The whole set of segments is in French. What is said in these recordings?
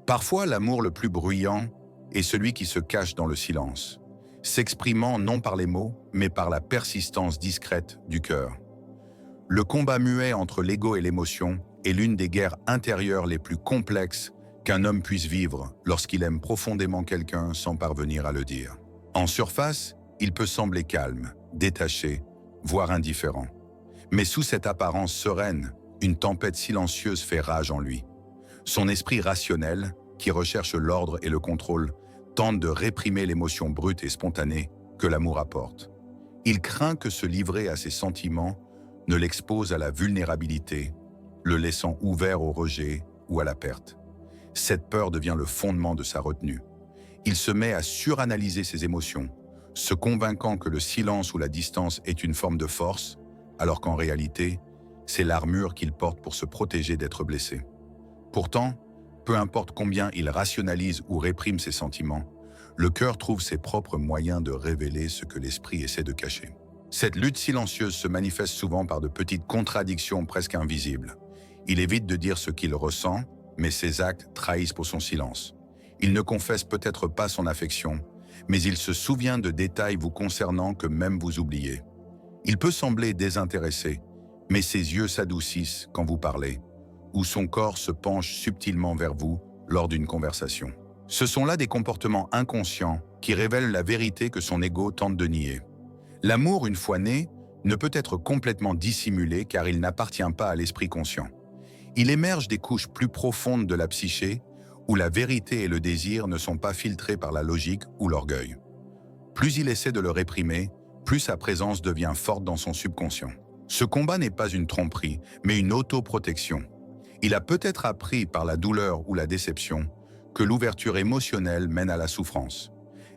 Parfois, l'amour le plus bruyant est celui qui se cache dans le silence, s'exprimant non par les mots, mais par la persistance discrète du cœur. Le combat muet entre l'ego et l'émotion est l'une des guerres intérieures les plus complexes qu'un homme puisse vivre lorsqu'il aime profondément quelqu'un sans parvenir à le dire. En surface, il peut sembler calme, détaché, voire indifférent. Mais sous cette apparence sereine, une tempête silencieuse fait rage en lui. Son esprit rationnel, qui recherche l'ordre et le contrôle, tente de réprimer l'émotion brute et spontanée que l'amour apporte. Il craint que se livrer à ses sentiments ne l'expose à la vulnérabilité, le laissant ouvert au rejet ou à la perte. Cette peur devient le fondement de sa retenue. Il se met à suranalyser ses émotions, se convainquant que le silence ou la distance est une forme de force, alors qu'en réalité, c'est l'armure qu'il porte pour se protéger d'être blessé. Pourtant, peu importe combien il rationalise ou réprime ses sentiments, le cœur trouve ses propres moyens de révéler ce que l'esprit essaie de cacher. Cette lutte silencieuse se manifeste souvent par de petites contradictions presque invisibles. Il évite de dire ce qu'il ressent, mais ses actes trahissent pour son silence. Il ne confesse peut-être pas son affection, mais il se souvient de détails vous concernant que même vous oubliez. Il peut sembler désintéressé, mais ses yeux s'adoucissent quand vous parlez, ou son corps se penche subtilement vers vous lors d'une conversation. Ce sont là des comportements inconscients qui révèlent la vérité que son ego tente de nier. L'amour, une fois né, ne peut être complètement dissimulé car il n'appartient pas à l'esprit conscient. Il émerge des couches plus profondes de la psyché où la vérité et le désir ne sont pas filtrés par la logique ou l'orgueil. Plus il essaie de le réprimer, plus sa présence devient forte dans son subconscient. Ce combat n'est pas une tromperie, mais une autoprotection. Il a peut-être appris par la douleur ou la déception que l'ouverture émotionnelle mène à la souffrance.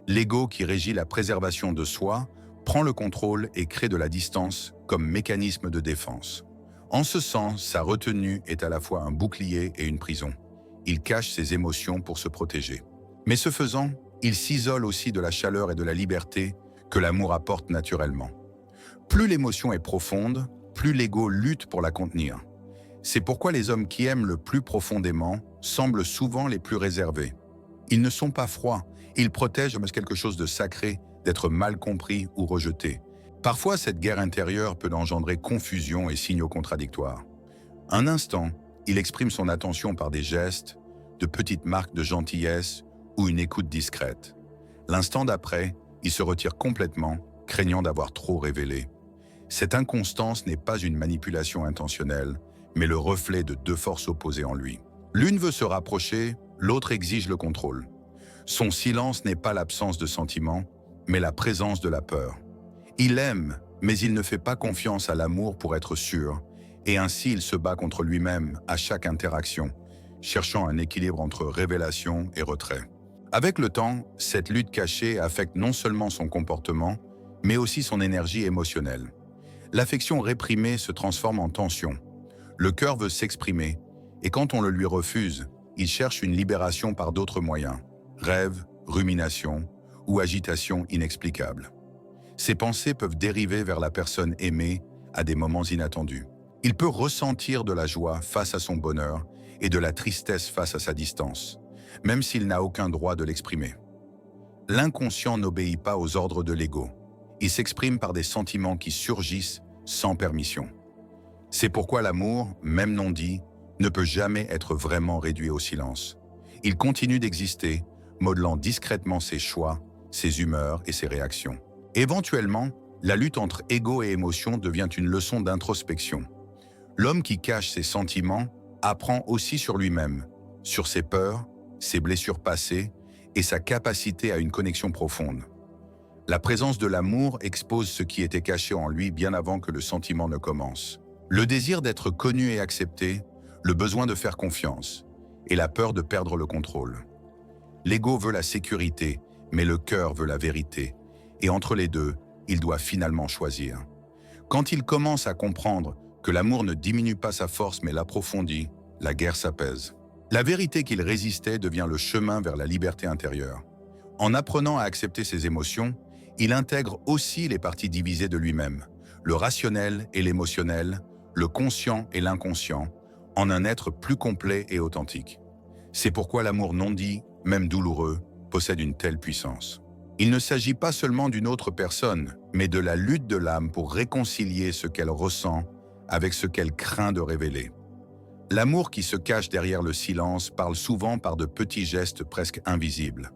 L'ego qui régit la préservation de soi prend le contrôle et crée de la distance comme mécanisme de défense. En ce sens, sa retenue est à la fois un bouclier et une prison. Il cache ses émotions pour se protéger. Mais ce faisant, il s'isole aussi de la chaleur et de la liberté que l'amour apporte naturellement. Plus l'émotion est profonde, plus l'ego lutte pour la contenir. C'est pourquoi les hommes qui aiment le plus profondément semblent souvent les plus réservés. Ils ne sont pas froids, ils protègent comme quelque chose de sacré, d'être mal compris ou rejeté. Parfois, cette guerre intérieure peut engendrer confusion et signaux contradictoires. Un instant, il exprime son attention par des gestes, de petites marques de gentillesse ou une écoute discrète. L'instant d'après, il se retire complètement, craignant d'avoir trop révélé. Cette inconstance n'est pas une manipulation intentionnelle, mais le reflet de deux forces opposées en lui. L'une veut se rapprocher, l'autre exige le contrôle. Son silence n'est pas l'absence de sentiments, mais la présence de la peur. Il aime, mais il ne fait pas confiance à l'amour pour être sûr, et ainsi il se bat contre lui-même à chaque interaction, cherchant un équilibre entre révélation et retrait. Avec le temps, cette lutte cachée affecte non seulement son comportement, mais aussi son énergie émotionnelle. L'affection réprimée se transforme en tension. Le cœur veut s'exprimer, et quand on le lui refuse, il cherche une libération par d'autres moyens, rêves, ruminations ou agitation inexplicable. Ses pensées peuvent dériver vers la personne aimée à des moments inattendus. Il peut ressentir de la joie face à son bonheur et de la tristesse face à sa distance, même s'il n'a aucun droit de l'exprimer. L'inconscient n'obéit pas aux ordres de l'ego. Il s'exprime par des sentiments qui surgissent sans permission. C'est pourquoi l'amour, même non dit, ne peut jamais être vraiment réduit au silence. Il continue d'exister, modelant discrètement ses choix, ses humeurs et ses réactions. Éventuellement, la lutte entre ego et émotion devient une leçon d'introspection. L'homme qui cache ses sentiments apprend aussi sur lui-même, sur ses peurs, ses blessures passées et sa capacité à une connexion profonde. La présence de l'amour expose ce qui était caché en lui bien avant que le sentiment ne commence. Le désir d'être connu et accepté, le besoin de faire confiance et la peur de perdre le contrôle. L'ego veut la sécurité, mais le cœur veut la vérité. Et entre les deux, il doit finalement choisir. Quand il commence à comprendre que l'amour ne diminue pas sa force mais l'approfondit, la guerre s'apaise. La vérité qu'il résistait devient le chemin vers la liberté intérieure. En apprenant à accepter ses émotions, il intègre aussi les parties divisées de lui-même, le rationnel et l'émotionnel, le conscient et l'inconscient, en un être plus complet et authentique. C'est pourquoi l'amour non dit, même douloureux, possède une telle puissance. Il ne s'agit pas seulement d'une autre personne, mais de la lutte de l'âme pour réconcilier ce qu'elle ressent avec ce qu'elle craint de révéler. L'amour qui se cache derrière le silence parle souvent par de petits gestes presque invisibles.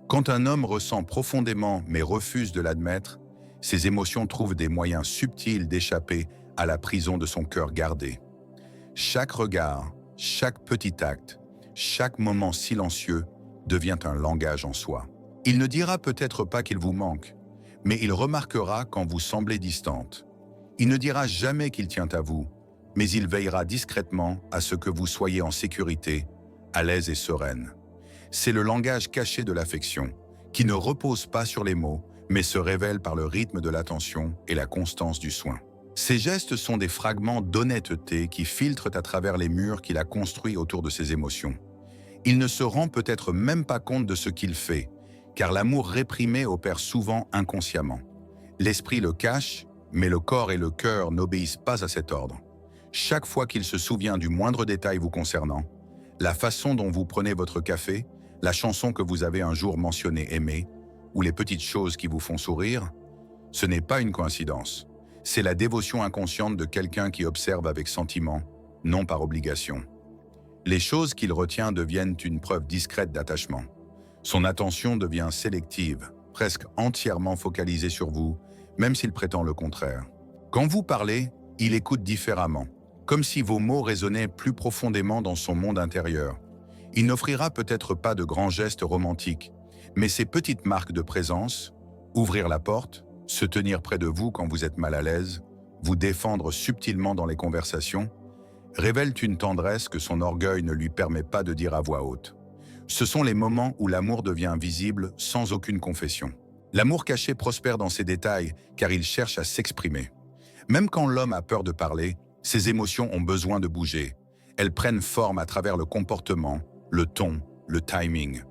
Quand un homme ressent profondément mais refuse de l'admettre, ses émotions trouvent des moyens subtils d'échapper à la prison de son cœur gardé. Chaque regard, chaque petit acte, chaque moment silencieux devient un langage en soi. Il ne dira peut-être pas qu'il vous manque, mais il remarquera quand vous semblez distante. Il ne dira jamais qu'il tient à vous, mais il veillera discrètement à ce que vous soyez en sécurité, à l'aise et sereine. C'est le langage caché de l'affection, qui ne repose pas sur les mots, mais se révèle par le rythme de l'attention et la constance du soin. Ces gestes sont des fragments d'honnêteté qui filtrent à travers les murs qu'il a construits autour de ses émotions. Il ne se rend peut-être même pas compte de ce qu'il fait, car l'amour réprimé opère souvent inconsciemment. L'esprit le cache, mais le corps et le cœur n'obéissent pas à cet ordre. Chaque fois qu'il se souvient du moindre détail vous concernant, la façon dont vous prenez votre café, la chanson que vous avez un jour mentionnée aimer, ou les petites choses qui vous font sourire, ce n'est pas une coïncidence. C'est la dévotion inconsciente de quelqu'un qui observe avec sentiment, non par obligation. Les choses qu'il retient deviennent une preuve discrète d'attachement. Son attention devient sélective, presque entièrement focalisée sur vous, même s'il prétend le contraire. Quand vous parlez, il écoute différemment, comme si vos mots résonnaient plus profondément dans son monde intérieur. Il n'offrira peut-être pas de grands gestes romantiques, mais ces petites marques de présence, ouvrir la porte, se tenir près de vous quand vous êtes mal à l'aise, vous défendre subtilement dans les conversations, révèlent une tendresse que son orgueil ne lui permet pas de dire à voix haute. Ce sont les moments où l'amour devient visible sans aucune confession. L'amour caché prospère dans ses détails car il cherche à s'exprimer. Même quand l'homme a peur de parler, ses émotions ont besoin de bouger. Elles prennent forme à travers le comportement, le ton, le timing.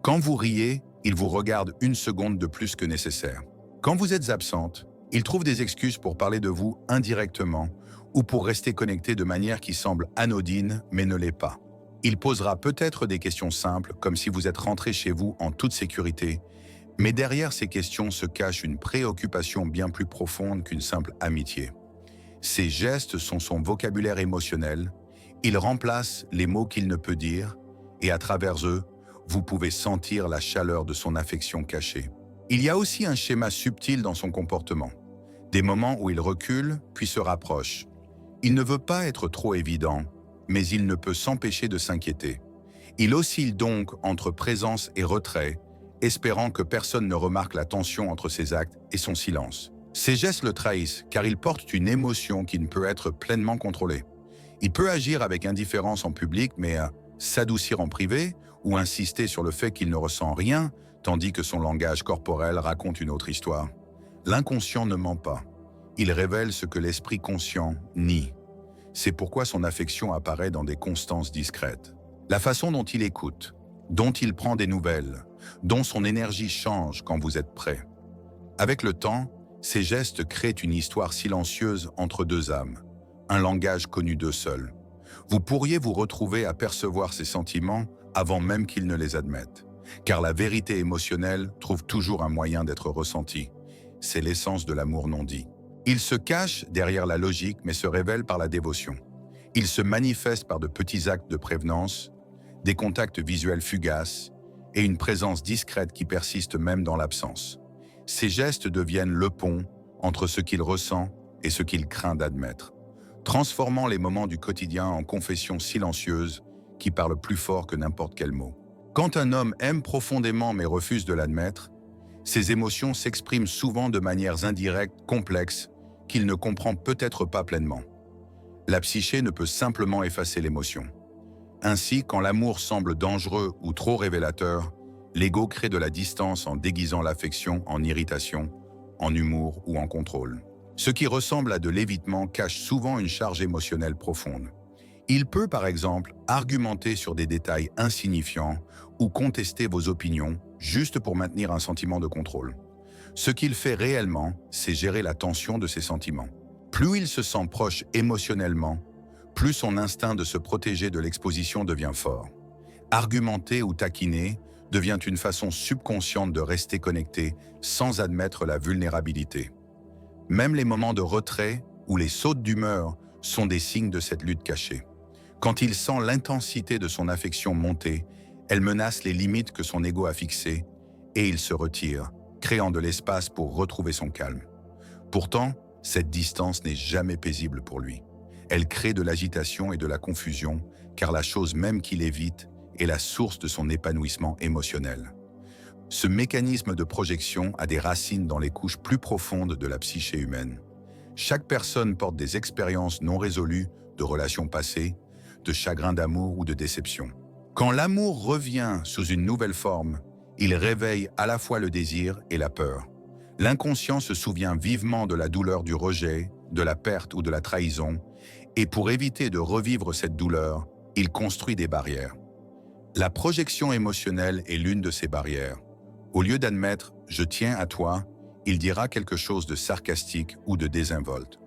Quand vous riez, il vous regarde une seconde de plus que nécessaire. Quand vous êtes absente, il trouve des excuses pour parler de vous indirectement ou pour rester connecté de manière qui semble anodine mais ne l'est pas. Il posera peut-être des questions simples comme si vous êtes rentré chez vous en toute sécurité, mais derrière ces questions se cache une préoccupation bien plus profonde qu'une simple amitié. Ces gestes sont son vocabulaire émotionnel, il remplace les mots qu'il ne peut dire et à travers eux, vous pouvez sentir la chaleur de son affection cachée. Il y a aussi un schéma subtil dans son comportement. Des moments où il recule, puis se rapproche. Il ne veut pas être trop évident, mais il ne peut s'empêcher de s'inquiéter. Il oscille donc entre présence et retrait, espérant que personne ne remarque la tension entre ses actes et son silence. Ses gestes le trahissent, car ils portent une émotion qui ne peut être pleinement contrôlée. Il peut agir avec indifférence en public, mais s'adoucir en privé, ou insister sur le fait qu'il ne ressent rien, tandis que son langage corporel raconte une autre histoire. L'inconscient ne ment pas. Il révèle ce que l'esprit conscient nie. C'est pourquoi son affection apparaît dans des constances discrètes. La façon dont il écoute, dont il prend des nouvelles, dont son énergie change quand vous êtes prêt. Avec le temps, ces gestes créent une histoire silencieuse entre deux âmes, un langage connu d'eux seuls. Vous pourriez vous retrouver à percevoir ces sentiments avant même qu'ils ne les admettent, car la vérité émotionnelle trouve toujours un moyen d'être ressentie. C'est l'essence de l'amour non dit. Il se cache derrière la logique mais se révèle par la dévotion. Il se manifeste par de petits actes de prévenance, des contacts visuels fugaces et une présence discrète qui persiste même dans l'absence. Ces gestes deviennent le pont entre ce qu'il ressent et ce qu'il craint d'admettre, transformant les moments du quotidien en confessions silencieuses qui parlent plus fort que n'importe quel mot. Quand un homme aime profondément mais refuse de l'admettre, ses émotions s'expriment souvent de manières indirectes, complexes, qu'il ne comprend peut-être pas pleinement. La psyché ne peut simplement effacer l'émotion. Ainsi, quand l'amour semble dangereux ou trop révélateur, l'ego crée de la distance en déguisant l'affection en irritation, en humour ou en contrôle. Ce qui ressemble à de l'évitement cache souvent une charge émotionnelle profonde. Il peut, par exemple, argumenter sur des détails insignifiants ou contester vos opinions juste pour maintenir un sentiment de contrôle. Ce qu'il fait réellement, c'est gérer la tension de ses sentiments. Plus il se sent proche émotionnellement, plus son instinct de se protéger de l'exposition devient fort. Argumenter ou taquiner devient une façon subconsciente de rester connecté sans admettre la vulnérabilité. Même les moments de retrait ou les sautes d'humeur sont des signes de cette lutte cachée. Quand il sent l'intensité de son affection monter, elle menace les limites que son ego a fixées et il se retire, créant de l'espace pour retrouver son calme. Pourtant, cette distance n'est jamais paisible pour lui. Elle crée de l'agitation et de la confusion, car la chose même qu'il évite est la source de son épanouissement émotionnel. Ce mécanisme de projection a des racines dans les couches plus profondes de la psyché humaine. Chaque personne porte des expériences non résolues de relations passées, de chagrin d'amour ou de déception. Quand l'amour revient sous une nouvelle forme, il réveille à la fois le désir et la peur. L'inconscient se souvient vivement de la douleur du rejet, de la perte ou de la trahison, et pour éviter de revivre cette douleur, il construit des barrières. La projection émotionnelle est l'une de ces barrières. Au lieu d'admettre « je tiens à toi », il dira quelque chose de sarcastique ou de désinvolte.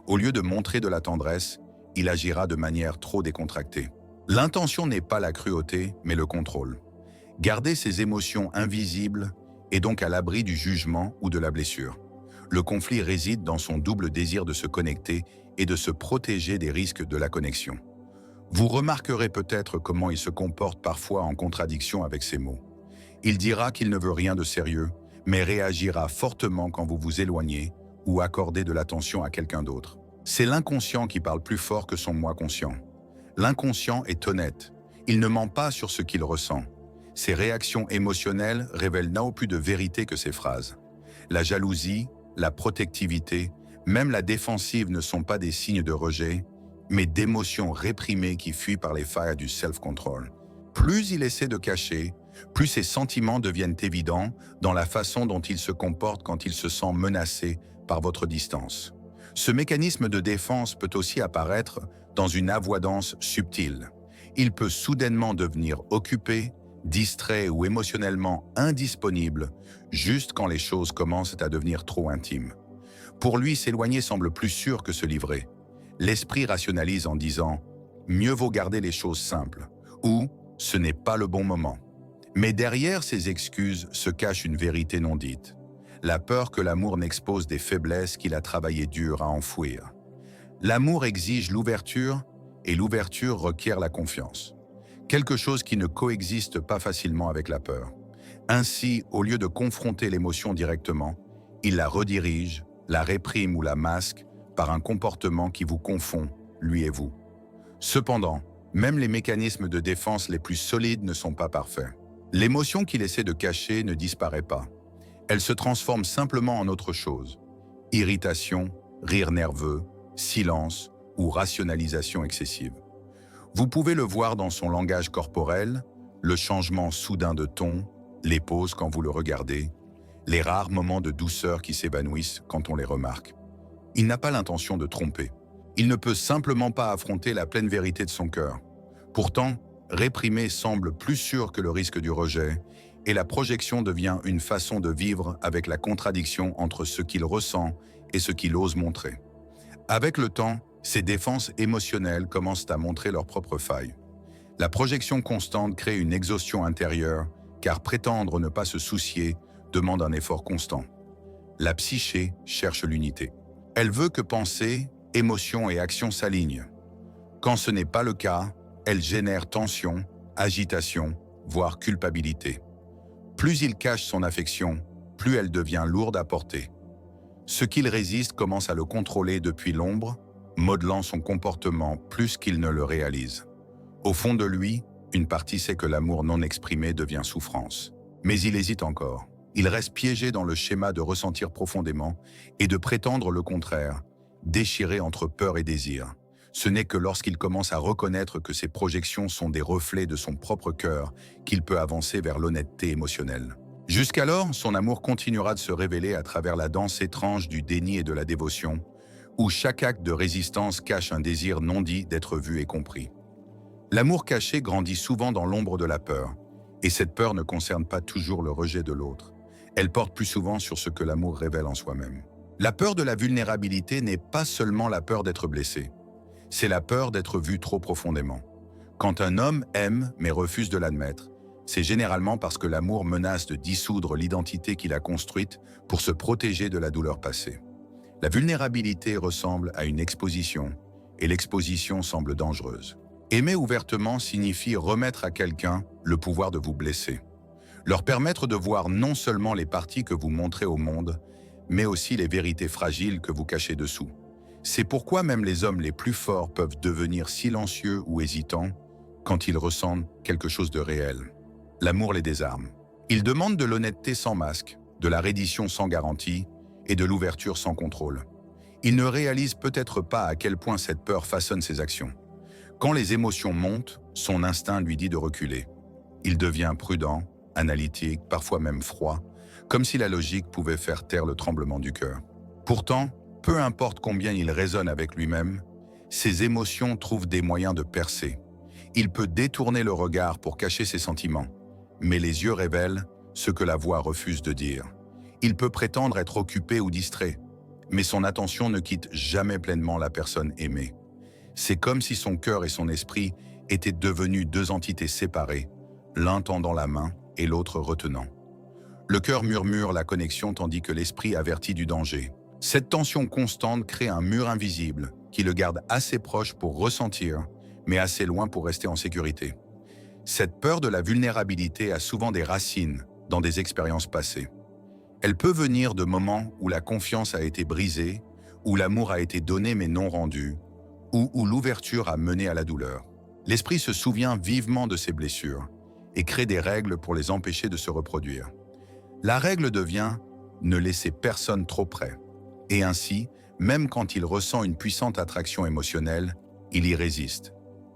Au lieu de montrer de la tendresse, il agira de manière trop décontractée. L'intention n'est pas la cruauté, mais le contrôle. Garder ses émotions invisibles est donc à l'abri du jugement ou de la blessure. Le conflit réside dans son double désir de se connecter et de se protéger des risques de la connexion. Vous remarquerez peut-être comment il se comporte parfois en contradiction avec ses mots. Il dira qu'il ne veut rien de sérieux, mais réagira fortement quand vous vous éloignez ou accordez de l'attention à quelqu'un d'autre. C'est l'inconscient qui parle plus fort que son moi conscient. L'inconscient est honnête. Il ne ment pas sur ce qu'il ressent. Ses réactions émotionnelles révèlent non plus de vérité que ses phrases. La jalousie, la protectivité, même la défensive ne sont pas des signes de rejet, mais d'émotions réprimées qui fuient par les failles du self-control. Plus il essaie de cacher, plus ses sentiments deviennent évidents dans la façon dont il se comporte quand il se sent menacé par votre distance. Ce mécanisme de défense peut aussi apparaître dans une avoidance subtile. Il peut soudainement devenir occupé, distrait ou émotionnellement indisponible, juste quand les choses commencent à devenir trop intimes. Pour lui, s'éloigner semble plus sûr que se livrer. L'esprit rationalise en disant « mieux vaut garder les choses simples » ou « ce n'est pas le bon moment ». Mais derrière ces excuses se cache une vérité non dite. La peur que l'amour n'expose des faiblesses qu'il a travaillé dur à enfouir. L'amour exige l'ouverture et l'ouverture requiert la confiance. Quelque chose qui ne coexiste pas facilement avec la peur. Ainsi, au lieu de confronter l'émotion directement, il la redirige, la réprime ou la masque par un comportement qui vous confond, lui et vous. Cependant, même les mécanismes de défense les plus solides ne sont pas parfaits. L'émotion qu'il essaie de cacher ne disparaît pas. Elle se transforme simplement en autre chose. Irritation, rire nerveux, silence ou rationalisation excessive. Vous pouvez le voir dans son langage corporel, le changement soudain de ton, les pauses quand vous le regardez, les rares moments de douceur qui s'évanouissent quand on les remarque. Il n'a pas l'intention de tromper. Il ne peut simplement pas affronter la pleine vérité de son cœur. Pourtant, réprimer semble plus sûr que le risque du rejet, et la projection devient une façon de vivre avec la contradiction entre ce qu'il ressent et ce qu'il ose montrer. Avec le temps, ces défenses émotionnelles commencent à montrer leurs propres failles. La projection constante crée une exhaustion intérieure, car prétendre ne pas se soucier demande un effort constant. La psyché cherche l'unité. Elle veut que pensée, émotion et action s'alignent. Quand ce n'est pas le cas, elle génère tension, agitation, voire culpabilité. Plus il cache son affection, plus elle devient lourde à porter. Ce qu'il résiste commence à le contrôler depuis l'ombre, modelant son comportement plus qu'il ne le réalise. Au fond de lui, une partie sait que l'amour non exprimé devient souffrance. Mais il hésite encore. Il reste piégé dans le schéma de ressentir profondément et de prétendre le contraire, déchiré entre peur et désir. Ce n'est que lorsqu'il commence à reconnaître que ses projections sont des reflets de son propre cœur qu'il peut avancer vers l'honnêteté émotionnelle. Jusqu'alors, son amour continuera de se révéler à travers la danse étrange du déni et de la dévotion, où chaque acte de résistance cache un désir non dit d'être vu et compris. L'amour caché grandit souvent dans l'ombre de la peur, et cette peur ne concerne pas toujours le rejet de l'autre. Elle porte plus souvent sur ce que l'amour révèle en soi-même. La peur de la vulnérabilité n'est pas seulement la peur d'être blessé, c'est la peur d'être vu trop profondément. Quand un homme aime mais refuse de l'admettre, c'est généralement parce que l'amour menace de dissoudre l'identité qu'il a construite pour se protéger de la douleur passée. La vulnérabilité ressemble à une exposition, et l'exposition semble dangereuse. Aimer ouvertement signifie remettre à quelqu'un le pouvoir de vous blesser. Leur permettre de voir non seulement les parties que vous montrez au monde, mais aussi les vérités fragiles que vous cachez dessous. C'est pourquoi même les hommes les plus forts peuvent devenir silencieux ou hésitants quand ils ressentent quelque chose de réel. L'amour les désarme. Ils demandent de l'honnêteté sans masque, de la reddition sans garantie et de l'ouverture sans contrôle. Ils ne réalisent peut-être pas à quel point cette peur façonne ses actions. Quand les émotions montent, son instinct lui dit de reculer. Il devient prudent, analytique, parfois même froid, comme si la logique pouvait faire taire le tremblement du cœur. Pourtant, peu importe combien il raisonne avec lui-même, ses émotions trouvent des moyens de percer. Il peut détourner le regard pour cacher ses sentiments, mais les yeux révèlent ce que la voix refuse de dire. Il peut prétendre être occupé ou distrait, mais son attention ne quitte jamais pleinement la personne aimée. C'est comme si son cœur et son esprit étaient devenus deux entités séparées, l'un tendant la main et l'autre retenant. Le cœur murmure la connexion tandis que l'esprit avertit du danger. Cette tension constante crée un mur invisible qui le garde assez proche pour ressentir, mais assez loin pour rester en sécurité. Cette peur de la vulnérabilité a souvent des racines dans des expériences passées. Elle peut venir de moments où la confiance a été brisée, où l'amour a été donné mais non rendu, ou où l'ouverture a mené à la douleur. L'esprit se souvient vivement de ces blessures et crée des règles pour les empêcher de se reproduire. La règle devient « ne laisser personne trop près ». Et ainsi, même quand il ressent une puissante attraction émotionnelle, il y résiste.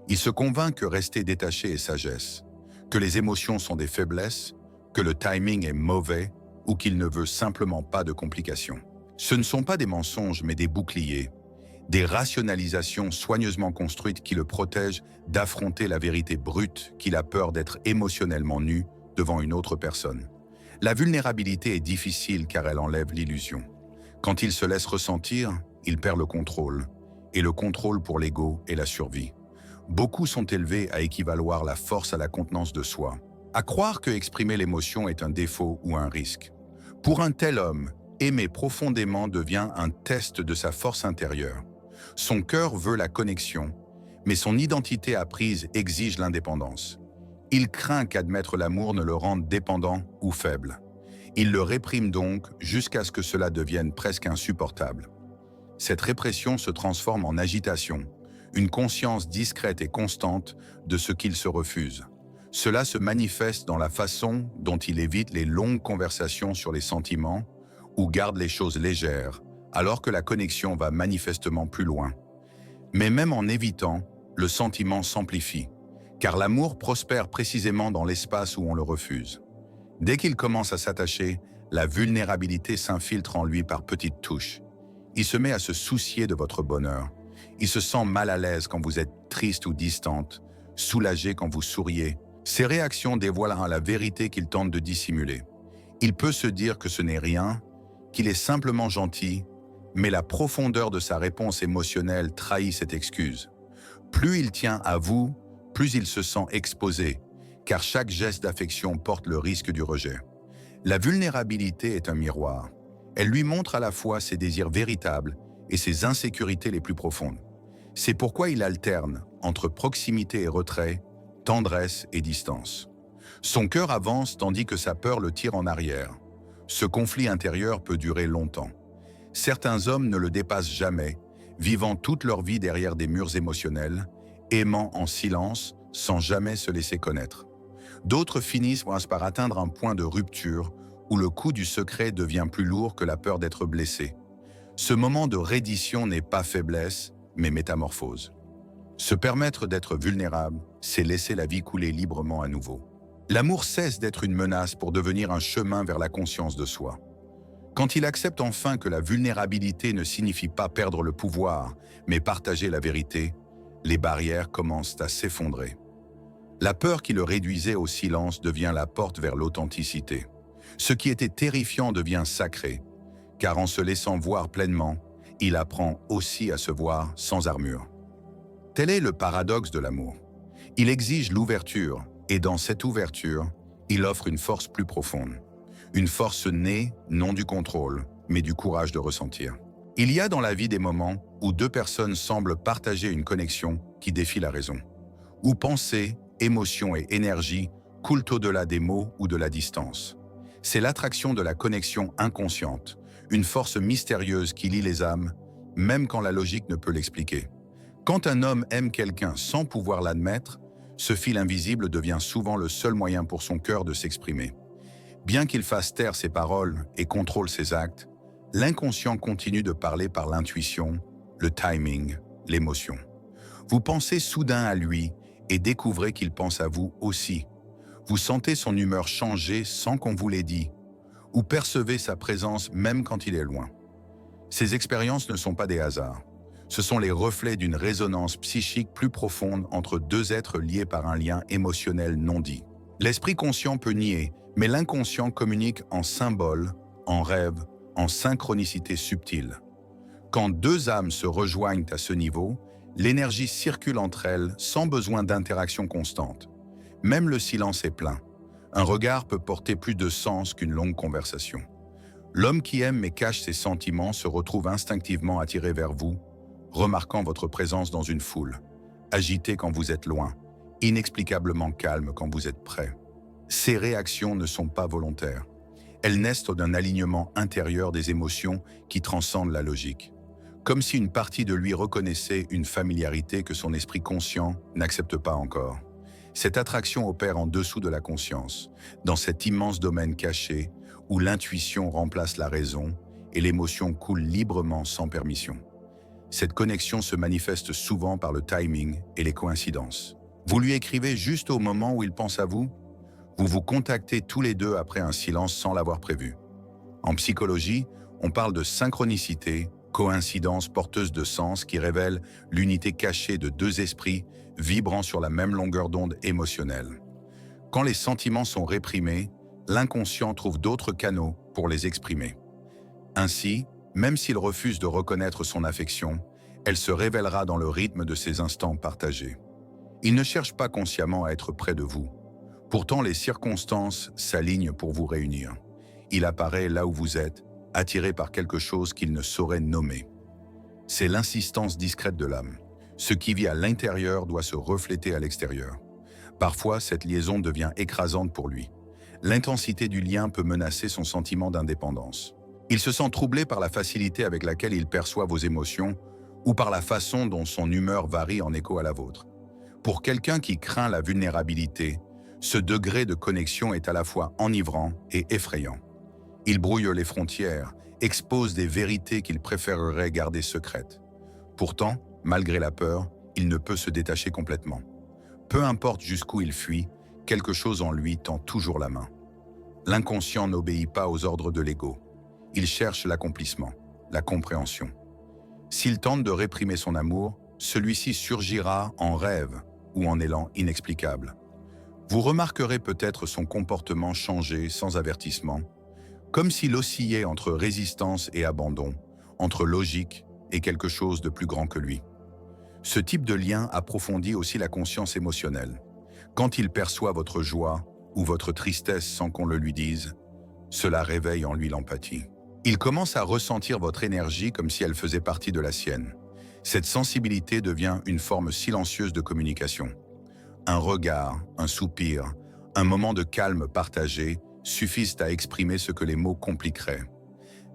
Il se convainc que rester détaché est sagesse, que les émotions sont des faiblesses, que le timing est mauvais ou qu'il ne veut simplement pas de complications. Ce ne sont pas des mensonges mais des boucliers, des rationalisations soigneusement construites qui le protègent d'affronter la vérité brute qu'il a peur d'être émotionnellement nu devant une autre personne. La vulnérabilité est difficile car elle enlève l'illusion. Quand il se laisse ressentir, il perd le contrôle, et le contrôle pour l'ego est la survie. Beaucoup sont élevés à équivaloir la force à la contenance de soi, à croire que exprimer l'émotion est un défaut ou un risque. Pour un tel homme, aimer profondément devient un test de sa force intérieure. Son cœur veut la connexion, mais son identité apprise exige l'indépendance. Il craint qu'admettre l'amour ne le rende dépendant ou faible. Il le réprime donc jusqu'à ce que cela devienne presque insupportable. Cette répression se transforme en agitation, une conscience discrète et constante de ce qu'il se refuse. Cela se manifeste dans la façon dont il évite les longues conversations sur les sentiments ou garde les choses légères, alors que la connexion va manifestement plus loin. Mais même en évitant, le sentiment s'amplifie, car l'amour prospère précisément dans l'espace où on le refuse. Dès qu'il commence à s'attacher, la vulnérabilité s'infiltre en lui par petites touches. Il se met à se soucier de votre bonheur. Il se sent mal à l'aise quand vous êtes triste ou distante, soulagé quand vous souriez. Ces réactions dévoilent la vérité qu'il tente de dissimuler. Il peut se dire que ce n'est rien, qu'il est simplement gentil, mais la profondeur de sa réponse émotionnelle trahit cette excuse. Plus il tient à vous, plus il se sent exposé, car chaque geste d'affection porte le risque du rejet. La vulnérabilité est un miroir. Elle lui montre à la fois ses désirs véritables et ses insécurités les plus profondes. C'est pourquoi il alterne entre proximité et retrait, tendresse et distance. Son cœur avance tandis que sa peur le tire en arrière. Ce conflit intérieur peut durer longtemps. Certains hommes ne le dépassent jamais, vivant toute leur vie derrière des murs émotionnels, aimant en silence sans jamais se laisser connaître. D'autres finissent par atteindre un point de rupture où le coup du secret devient plus lourd que la peur d'être blessé. Ce moment de reddition n'est pas faiblesse, mais métamorphose. Se permettre d'être vulnérable, c'est laisser la vie couler librement à nouveau. L'amour cesse d'être une menace pour devenir un chemin vers la conscience de soi. Quand il accepte enfin que la vulnérabilité ne signifie pas perdre le pouvoir, mais partager la vérité, les barrières commencent à s'effondrer. La peur qui le réduisait au silence devient la porte vers l'authenticité. Ce qui était terrifiant devient sacré, car en se laissant voir pleinement, il apprend aussi à se voir sans armure. Tel est le paradoxe de l'amour. Il exige l'ouverture, et dans cette ouverture, il offre une force plus profonde. Une force née non du contrôle, mais du courage de ressentir. Il y a dans la vie des moments où deux personnes semblent partager une connexion qui défie la raison, où pensée, émotion et énergie coulent au-delà des mots ou de la distance. C'est l'attraction de la connexion inconsciente, une force mystérieuse qui lie les âmes, même quand la logique ne peut l'expliquer. Quand un homme aime quelqu'un sans pouvoir l'admettre, ce fil invisible devient souvent le seul moyen pour son cœur de s'exprimer. Bien qu'il fasse taire ses paroles et contrôle ses actes, l'inconscient continue de parler par l'intuition, le timing, l'émotion. Vous pensez soudain à lui et découvrez qu'il pense à vous aussi. Vous sentez son humeur changer sans qu'on vous l'ait dit, ou percevez sa présence même quand il est loin. Ces expériences ne sont pas des hasards. Ce sont les reflets d'une résonance psychique plus profonde entre deux êtres liés par un lien émotionnel non dit. L'esprit conscient peut nier, mais l'inconscient communique en symboles, en rêves, en synchronicité subtile. Quand deux âmes se rejoignent à ce niveau, l'énergie circule entre elles sans besoin d'interaction constante. Même le silence est plein. Un regard peut porter plus de sens qu'une longue conversation. L'homme qui aime mais cache ses sentiments se retrouve instinctivement attiré vers vous, remarquant votre présence dans une foule, agité quand vous êtes loin, inexplicablement calme quand vous êtes près. Ces réactions ne sont pas volontaires. Elles naissent d'un alignement intérieur des émotions qui transcendent la logique. Comme si une partie de lui reconnaissait une familiarité que son esprit conscient n'accepte pas encore. Cette attraction opère en dessous de la conscience, dans cet immense domaine caché où l'intuition remplace la raison et l'émotion coule librement sans permission. Cette connexion se manifeste souvent par le timing et les coïncidences. Vous lui écrivez juste au moment où il pense à vous. Vous vous contactez tous les deux après un silence sans l'avoir prévu. En psychologie, on parle de synchronicité, coïncidence porteuse de sens qui révèle l'unité cachée de deux esprits vibrant sur la même longueur d'onde émotionnelle. Quand les sentiments sont réprimés, l'inconscient trouve d'autres canaux pour les exprimer. Ainsi, même s'il refuse de reconnaître son affection, elle se révélera dans le rythme de ces instants partagés. Il ne cherche pas consciemment à être près de vous. Pourtant, les circonstances s'alignent pour vous réunir. Il apparaît là où vous êtes, attiré par quelque chose qu'il ne saurait nommer. C'est l'insistance discrète de l'âme. Ce qui vit à l'intérieur doit se refléter à l'extérieur. Parfois, cette liaison devient écrasante pour lui. L'intensité du lien peut menacer son sentiment d'indépendance. Il se sent troublé par la facilité avec laquelle il perçoit vos émotions ou par la façon dont son humeur varie en écho à la vôtre. Pour quelqu'un qui craint la vulnérabilité, ce degré de connexion est à la fois enivrant et effrayant. Il brouille les frontières, expose des vérités qu'il préférerait garder secrètes. Pourtant, malgré la peur, il ne peut se détacher complètement. Peu importe jusqu'où il fuit, quelque chose en lui tend toujours la main. L'inconscient n'obéit pas aux ordres de l'ego. Il cherche l'accomplissement, la compréhension. S'il tente de réprimer son amour, celui-ci surgira en rêve ou en élan inexplicable. Vous remarquerez peut-être son comportement changer sans avertissement, comme s'il oscillait entre résistance et abandon, entre logique et quelque chose de plus grand que lui. Ce type de lien approfondit aussi la conscience émotionnelle. Quand il perçoit votre joie ou votre tristesse sans qu'on le lui dise, cela réveille en lui l'empathie. Il commence à ressentir votre énergie comme si elle faisait partie de la sienne. Cette sensibilité devient une forme silencieuse de communication. Un regard, un soupir, un moment de calme partagé suffisent à exprimer ce que les mots compliqueraient.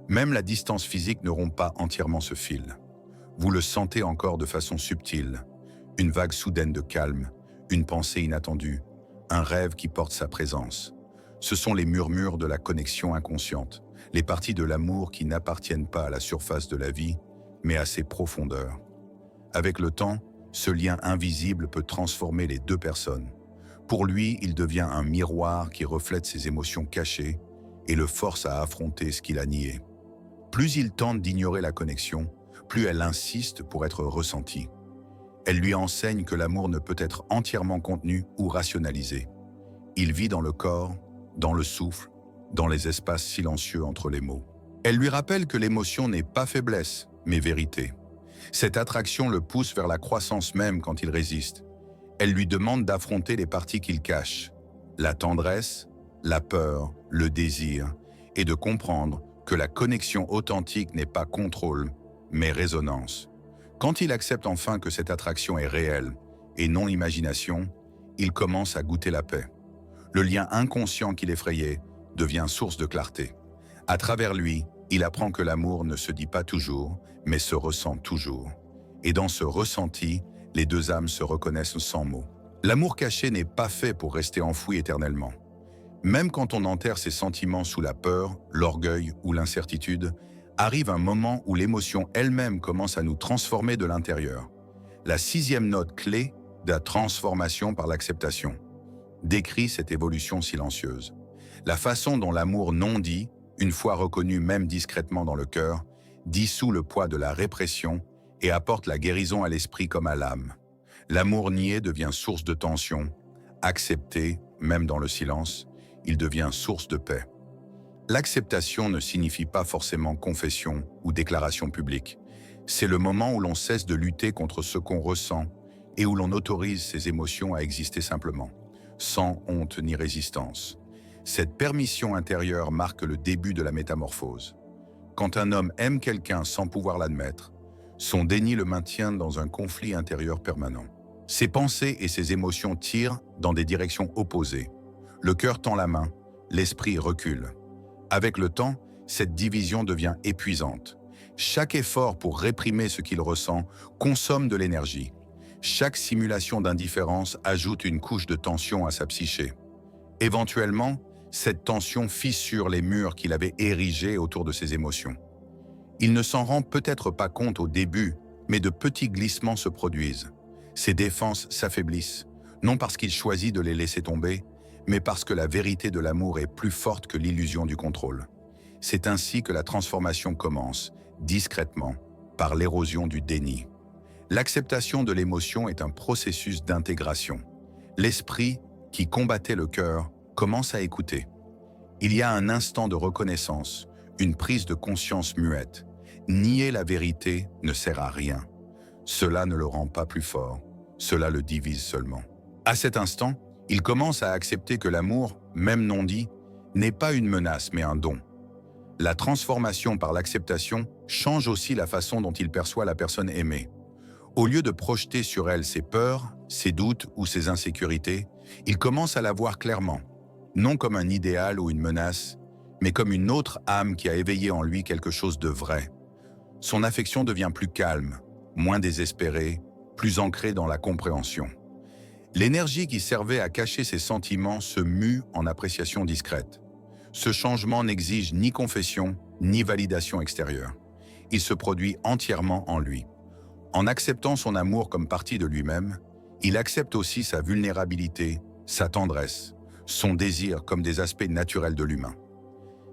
Même la distance physique ne rompt pas entièrement ce fil. Vous le sentez encore de façon subtile. Une vague soudaine de calme, une pensée inattendue, un rêve qui porte sa présence. Ce sont les murmures de la connexion inconsciente, les parties de l'amour qui n'appartiennent pas à la surface de la vie, mais à ses profondeurs. Avec le temps, ce lien invisible peut transformer les deux personnes. Pour lui, il devient un miroir qui reflète ses émotions cachées et le force à affronter ce qu'il a nié. Plus il tente d'ignorer la connexion, plus elle insiste pour être ressentie. Elle lui enseigne que l'amour ne peut être entièrement contenu ou rationalisé. Il vit dans le corps, dans le souffle, dans les espaces silencieux entre les mots. Elle lui rappelle que l'émotion n'est pas faiblesse, mais vérité. Cette attraction le pousse vers la croissance même quand il résiste. Elle lui demande d'affronter les parties qu'il cache, la tendresse, la peur, le désir, et de comprendre que la connexion authentique n'est pas contrôle, mais résonance. Quand il accepte enfin que cette attraction est réelle et non imagination, il commence à goûter la paix. Le lien inconscient qui l'effrayait devient source de clarté. À travers lui, il apprend que l'amour ne se dit pas toujours, mais se ressent toujours. Et dans ce ressenti, les deux âmes se reconnaissent sans mots. L'amour caché n'est pas fait pour rester enfoui éternellement. Même quand on enterre ses sentiments sous la peur, l'orgueil ou l'incertitude, arrive un moment où l'émotion elle-même commence à nous transformer de l'intérieur. La sixième note clé de la transformation par l'acceptation décrit cette évolution silencieuse. La façon dont l'amour non dit, une fois reconnu même discrètement dans le cœur, dissout le poids de la répression et apporte la guérison à l'esprit comme à l'âme. L'amour nié devient source de tension, accepté, même dans le silence, il devient source de paix. L'acceptation ne signifie pas forcément confession ou déclaration publique. C'est le moment où l'on cesse de lutter contre ce qu'on ressent et où l'on autorise ses émotions à exister simplement, sans honte ni résistance. Cette permission intérieure marque le début de la métamorphose. Quand un homme aime quelqu'un sans pouvoir l'admettre, son déni le maintient dans un conflit intérieur permanent. Ses pensées et ses émotions tirent dans des directions opposées. Le cœur tend la main, l'esprit recule. Avec le temps, cette division devient épuisante. Chaque effort pour réprimer ce qu'il ressent consomme de l'énergie. Chaque simulation d'indifférence ajoute une couche de tension à sa psyché. Éventuellement, cette tension fissure les murs qu'il avait érigés autour de ses émotions. Il ne s'en rend peut-être pas compte au début, mais de petits glissements se produisent. Ses défenses s'affaiblissent, non parce qu'il choisit de les laisser tomber, mais parce que la vérité de l'amour est plus forte que l'illusion du contrôle. C'est ainsi que la transformation commence, discrètement, par l'érosion du déni. L'acceptation de l'émotion est un processus d'intégration. L'esprit, qui combattait le cœur, commence à écouter. Il y a un instant de reconnaissance, une prise de conscience muette. Nier la vérité ne sert à rien. Cela ne le rend pas plus fort, cela le divise seulement. À cet instant, il commence à accepter que l'amour, même non dit, n'est pas une menace mais un don. La transformation par l'acceptation change aussi la façon dont il perçoit la personne aimée. Au lieu de projeter sur elle ses peurs, ses doutes ou ses insécurités, il commence à la voir clairement, non comme un idéal ou une menace, mais comme une autre âme qui a éveillé en lui quelque chose de vrai. Son affection devient plus calme, moins désespérée, plus ancrée dans la compréhension. L'énergie qui servait à cacher ses sentiments se mue en appréciation discrète. Ce changement n'exige ni confession, ni validation extérieure. Il se produit entièrement en lui. En acceptant son amour comme partie de lui-même, il accepte aussi sa vulnérabilité, sa tendresse, son désir comme des aspects naturels de l'humain.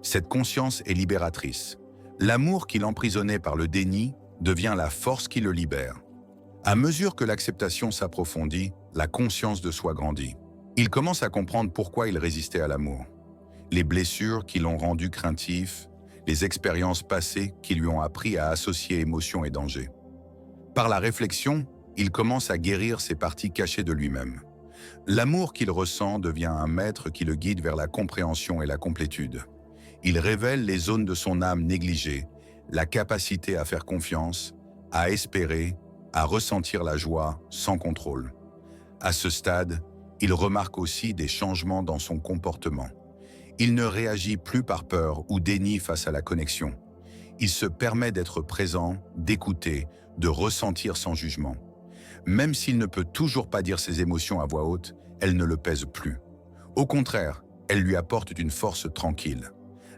Cette conscience est libératrice. L'amour qui l'emprisonnait par le déni devient la force qui le libère. À mesure que l'acceptation s'approfondit, la conscience de soi grandit. Il commence à comprendre pourquoi il résistait à l'amour. Les blessures qui l'ont rendu craintif, les expériences passées qui lui ont appris à associer émotion et danger. Par la réflexion, il commence à guérir ces parties cachées de lui-même. L'amour qu'il ressent devient un maître qui le guide vers la compréhension et la complétude. Il révèle les zones de son âme négligées, la capacité à faire confiance, à espérer, à ressentir la joie sans contrôle. À ce stade, il remarque aussi des changements dans son comportement. Il ne réagit plus par peur ou déni face à la connexion. Il se permet d'être présent, d'écouter, de ressentir sans jugement. Même s'il ne peut toujours pas dire ses émotions à voix haute, elles ne le pèsent plus. Au contraire, elles lui apportent une force tranquille.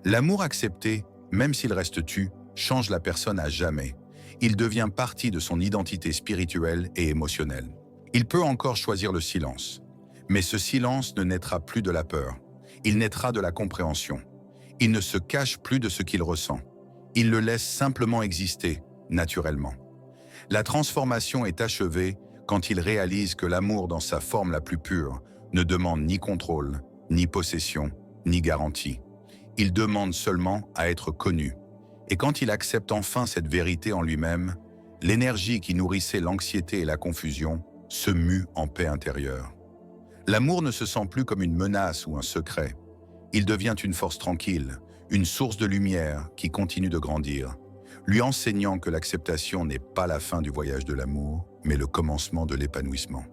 L'amour accepté, même s'il reste tu, change la personne à jamais. Il devient partie de son identité spirituelle et émotionnelle. Il peut encore choisir le silence. Mais ce silence ne naîtra plus de la peur. Il naîtra de la compréhension. Il ne se cache plus de ce qu'il ressent. Il le laisse simplement exister, naturellement. La transformation est achevée quand il réalise que l'amour dans sa forme la plus pure ne demande ni contrôle, ni possession, ni garantie. Il demande seulement à être connu. Et quand il accepte enfin cette vérité en lui-même, l'énergie qui nourrissait l'anxiété et la confusion se mue en paix intérieure. L'amour ne se sent plus comme une menace ou un secret. Il devient une force tranquille, une source de lumière qui continue de grandir, lui enseignant que l'acceptation n'est pas la fin du voyage de l'amour, mais le commencement de l'épanouissement.